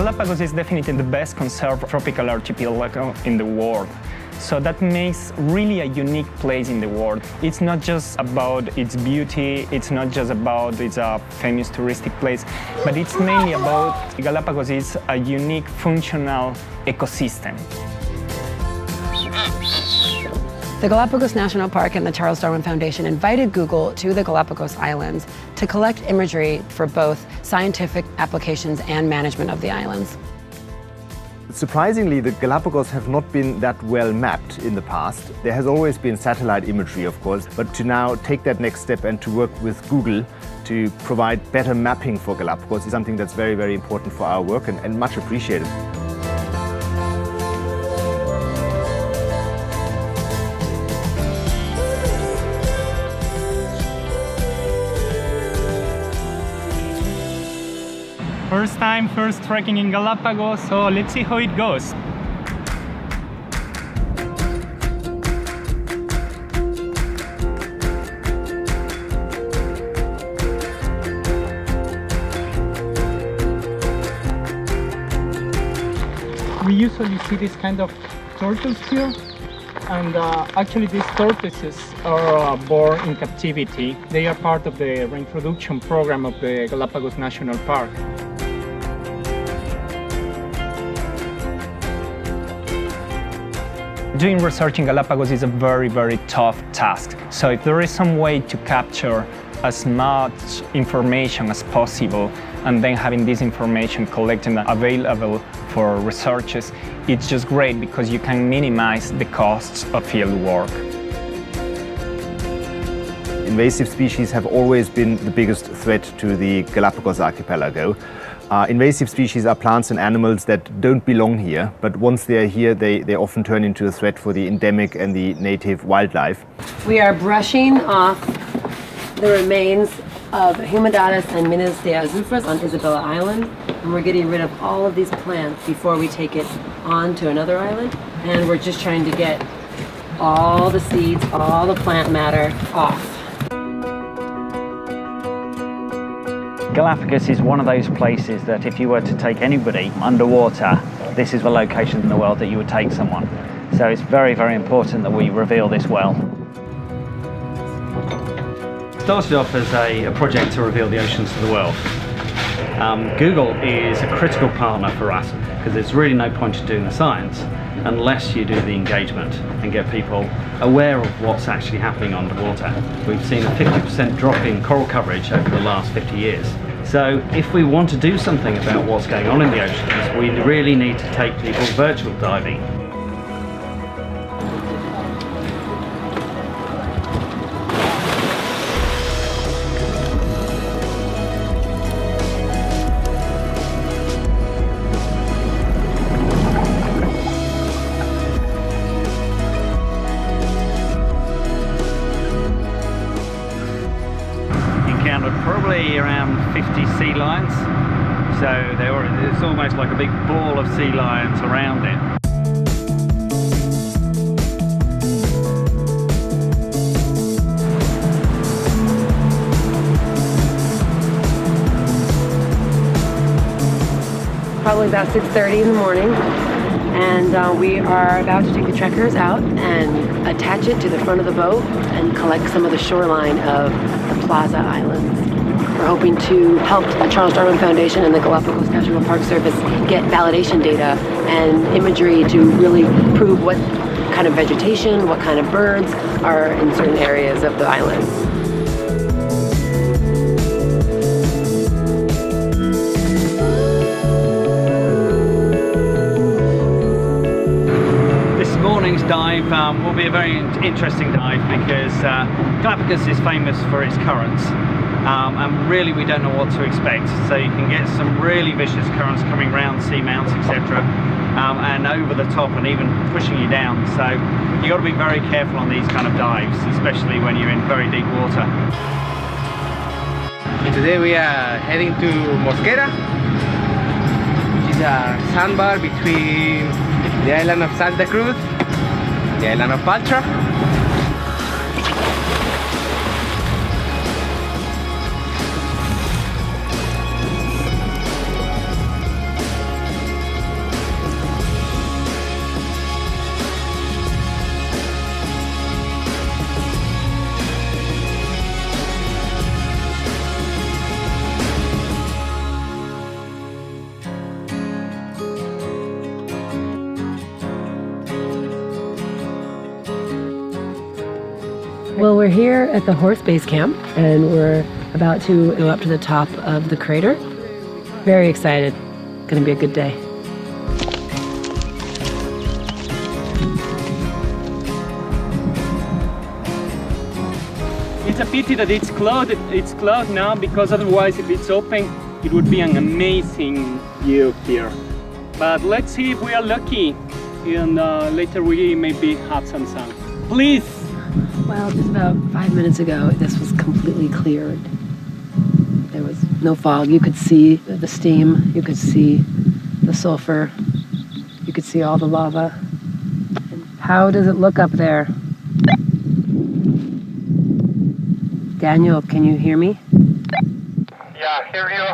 Galapagos is definitely the best conserved tropical archipelago in the world. So that makes really a unique place in the world. It's not just about its beauty, it's not just about it's a famous touristic place, but it's mainly about Galapagos is a unique functional ecosystem. The Galapagos National Park and the Charles Darwin Foundation invited Google to the Galapagos Islands to collect imagery for both scientific applications and management of the islands. Surprisingly, the Galapagos have not been that well mapped in the past. There has always been satellite imagery, of course, but to now take that next step and to work with Google to provide better mapping for Galapagos is something that's very, very important for our work and much appreciated. First time, first trekking in Galapagos, so let's see how it goes. We usually see this kind of turtles here, and actually these tortoises are born in captivity. They are part of the reintroduction program of the Galapagos National Park. Doing research in Galapagos is a very, very tough task. So if there is some way to capture as much information as possible and then having this information collected and available for researchers, it's just great because you can minimize the costs of field work. Invasive species have always been the biggest threat to the Galapagos archipelago. Invasive species are plants and animals that don't belong here, but once they are here, they often turn into a threat for the endemic and the native wildlife. We are brushing off the remains of Humidatus and Minas de Azufras on Isabella Island, and we're getting rid of all of these plants before we take it on to another island, and we're just trying to get all the seeds, all the plant matter off. Galapagos is one of those places that if you were to take anybody underwater, this is the location in the world that you would take someone. So it's very, very important that we reveal this well. It started off as a project to reveal the oceans to the world. Google is a critical partner for us because there's really no point in doing the science unless you do the engagement and get people aware of what's actually happening underwater. We've seen a 50% drop in coral coverage over the last 50 years. So if we want to do something about what's going on in the oceans, we really need to take people virtual diving. Probably around 50 sea lions, so it's almost like a big ball of sea lions around it. Probably about 6:30 in the morning, and we are about to take the trekkers out and attach it to the front of the boat and collect some of the shoreline of the Plaza Islands. We're hoping to help the Charles Darwin Foundation and the Galapagos National Park Service get validation data and imagery to really prove what kind of vegetation, what kind of birds are in certain areas of the island. This morning's dive will be a very interesting dive because Galapagos is famous for its currents. And really we don't know what to expect, so you can get some really vicious currents coming round seamounts, etc., and over the top and even pushing you down, so you've got to be very careful on these kind of dives, especially when you're in very deep water. Today we are heading to Mosquera, which is a sandbar between the island of Santa Cruz and the island of Paltra. Well, we're here at the horse base camp, and we're about to go up to the top of the crater. Very excited. Gonna be a good day. It's a pity that it's closed. It's closed now, because otherwise, if it's open, it would be an amazing view here. But let's see if we are lucky, and later we maybe have some sun. Please! Well, just about 5 minutes ago, this was completely cleared. There was no fog. You could see the steam, you could see the sulfur, you could see all the lava. And how does it look up there? Daniel, can you hear me? Yeah, hear you.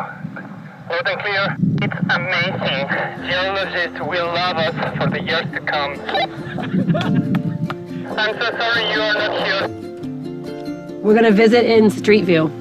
Loud and clear. It's amazing. Geologists will love us for the years to come. I'm so sorry you are not here. We're gonna visit in Street View.